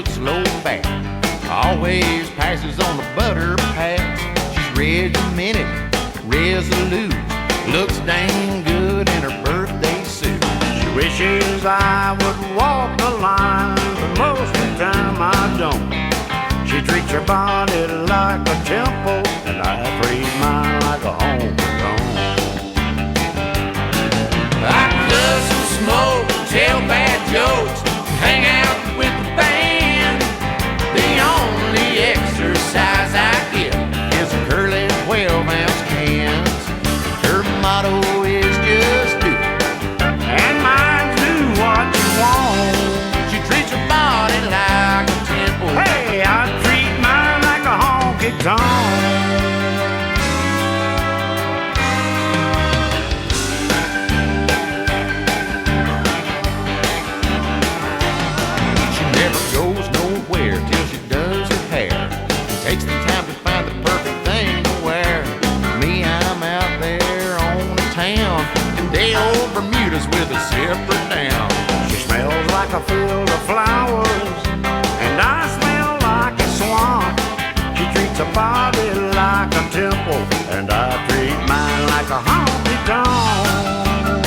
looks low fat, always passes on the butter patch. She's regimented, resolute, looks dang good in her birthday suit. She wishes I would walk the line, but most of the time I don't. She treats her body like a temple, and I treat mine like a home zone. I cuss and smoke, tell bad jokes, hang out with the band. The only exercise I get is a curling 12-ounce cans. Her motto is just do it, and mine's do what you want. She treats her body like a temple. Hey, I treat mine like a honky tonk. Goes nowhere till she does her hair. Takes the time to find the perfect thing to wear. Me, I'm out there on the town, and they old Bermudas with a zipper down. She smells like a field of flowers, and I smell like a swamp. She treats her body like a temple, and I treat mine like a honky tonk.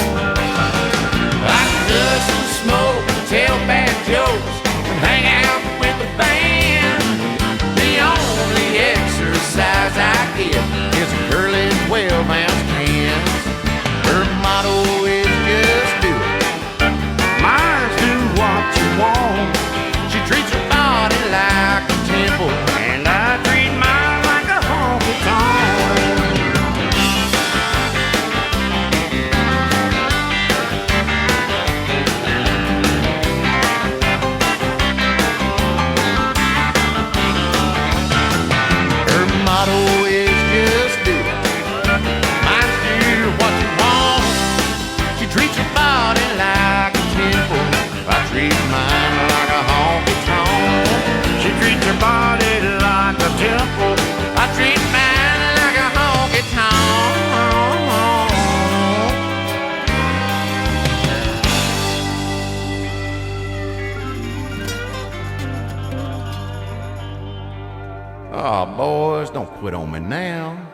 I cuss and smoke and tell bad jokes, hang out with the band. The only exercise I get is a curling 12-ounce cans. Her motto is just do it, mine's do what you want. She treats her body like a temple, and I treat mine like a honky tonk. Motto is just do it, mine's do what you want. She treats her body like a temple, I treat mine like a honky tonk. She treats her body like a temple, I treat mine like a honky tonk. Oh, boys, don't quit on me now.